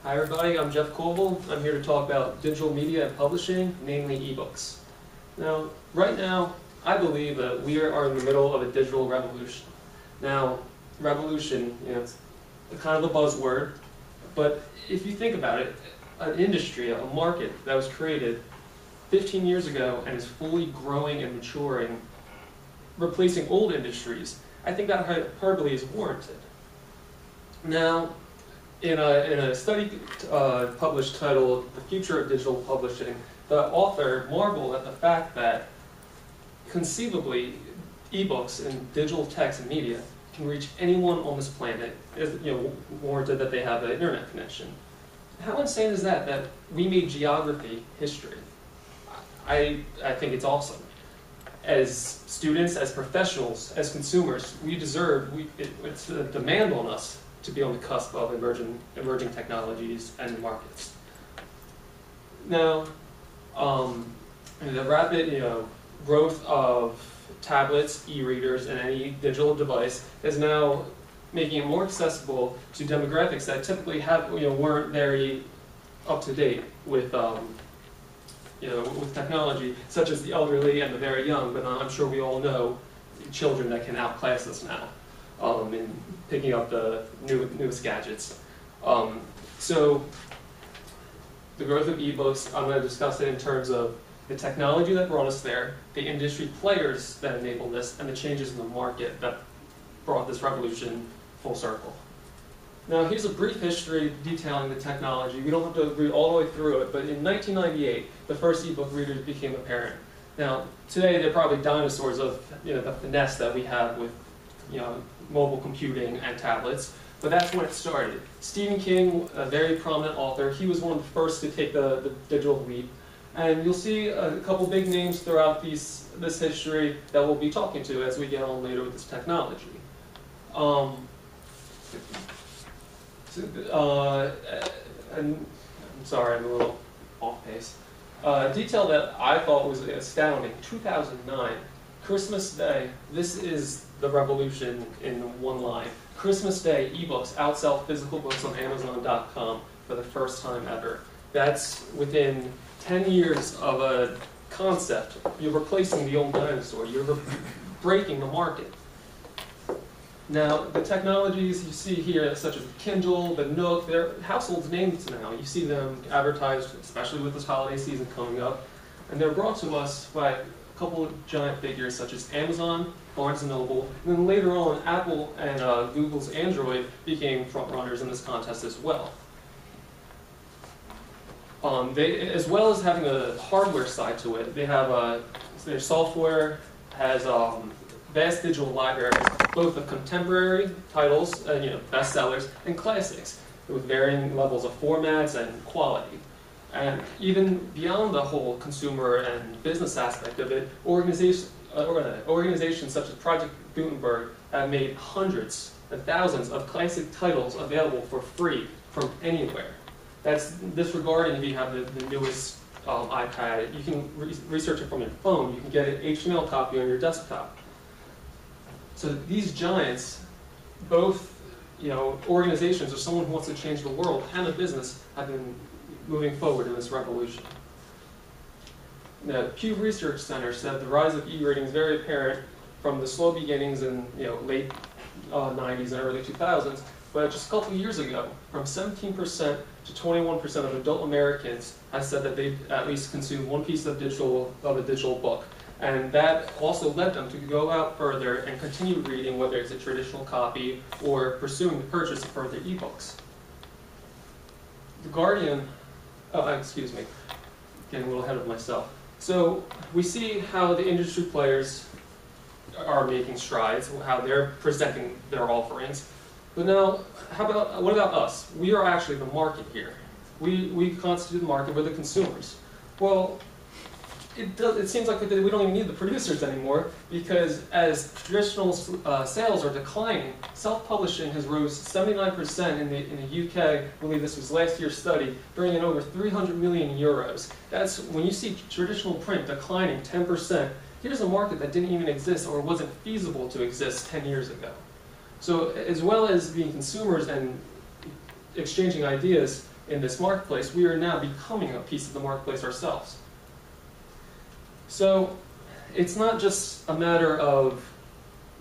Hi everybody, I'm Jeff Colville. I'm here to talk about digital media and publishing, namely ebooks. Now, right now, I believe that we are in the middle of a digital revolution. Now, revolution, it's kind of a buzzword, but if you think about it, an industry, a market that was created 15 years ago and is fully growing and maturing, replacing old industries, I think that hyperbole is warranted. Now, in a study published titled The Future of Digital Publishing, the author marveled at the fact that conceivably ebooks and digital text and media can reach anyone on this planet, warranted that they have an internet connection. How insane is that, that we made geography history? I think it's awesome. As students, as professionals, as consumers, we deserve, it's a demand on us to be on the cusp of emerging technologies and markets. Now, the rapid growth of tablets, e-readers, and any digital device is now making it more accessible to demographics that typically weren't very up to date with with technology, such as the elderly and the very young. But I'm sure we all know children that can outclass us now in picking up the newest gadgets. So the growth of ebooks, I'm going to discuss it in terms of the technology that brought us there, the industry players that enabled this, and the changes in the market that brought this revolution full circle. Now here's a brief history detailing the technology. We don't have to read all the way through it, but in 1998, the first ebook readers became apparent. Now today they're probably dinosaurs of the finesse that we have with mobile computing and tablets, but that's when it started. Stephen King, a very prominent author, he was one of the first to take the digital leap. And you'll see a couple big names throughout this history that we'll be talking to as we get on later with this technology. I'm sorry, I'm a little off pace. Detail that I thought was astounding, 2009, Christmas Day, this is the revolution in one line. Christmas Day, ebooks outsell physical books on Amazon.com for the first time ever. That's within 10 years of a concept. You're replacing the old dinosaur. You're breaking the market. Now, the technologies you see here, such as Kindle, the Nook, they're household names now. You see them advertised, especially with this holiday season coming up. And they're brought to us by a couple of giant figures such as Amazon, Barnes & Noble, and then later on, Apple and Google's Android became front runners in this contest as well. As well as having a hardware side to it, they have their software has vast digital libraries, both of contemporary titles, bestsellers, and classics, with varying levels of formats and quality. And even beyond the whole consumer and business aspect of it, organizations such as Project Gutenberg have made hundreds and thousands of classic titles available for free from anywhere. That's disregarding if you have the newest iPad. You can research it from your phone. You can get an HTML copy on your desktop. So these giants, both organizations or someone who wants to change the world and a business, have been moving forward in this revolution. The Pew Research Center said the rise of e-reading is very apparent from the slow beginnings in late 90s and early 2000s, but just a couple of years ago, from 17% to 21% of adult Americans have said that they've at least consumed one piece of a digital book. And that also led them to go out further and continue reading, whether it's a traditional copy or pursuing the purchase of further ebooks. The Guardian, excuse me, getting a little ahead of myself. So we see how the industry players are making strides, how they're presenting their offerings. But now, what about us? We are actually the market here. We constitute the market, we're the consumers. Well, it seems like we don't even need the producers anymore, because as traditional sales are declining, self-publishing has rose 79% in the UK. I believe this was last year's study, bringing in over 300 million euros. That's when you see traditional print declining 10%. Here's a market that didn't even exist or wasn't feasible to exist 10 years ago. So as well as being consumers and exchanging ideas, in this marketplace, we are now becoming a piece of the marketplace ourselves. So it's not just a matter of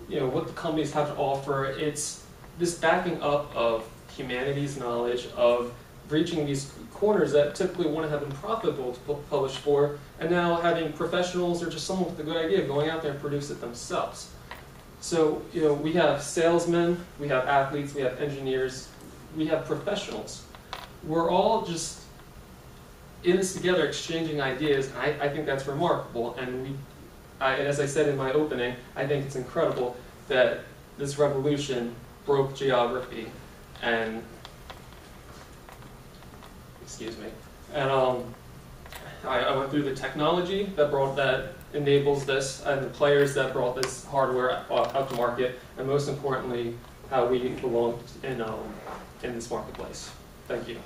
what the companies have to offer, it's this backing up of humanity's knowledge, of reaching these corners that typically wouldn't have been profitable to publish for, and now having professionals or just someone with a good idea going out there and produce it themselves. So we have salesmen, we have athletes, we have engineers, we have professionals. We're all just in this together exchanging ideas, and I think that's remarkable. And as I said in my opening, I think it's incredible that this revolution broke geography and I went through the technology that enables this, and the players that brought this hardware out to market, and most importantly, how we belong in this marketplace. Thank you.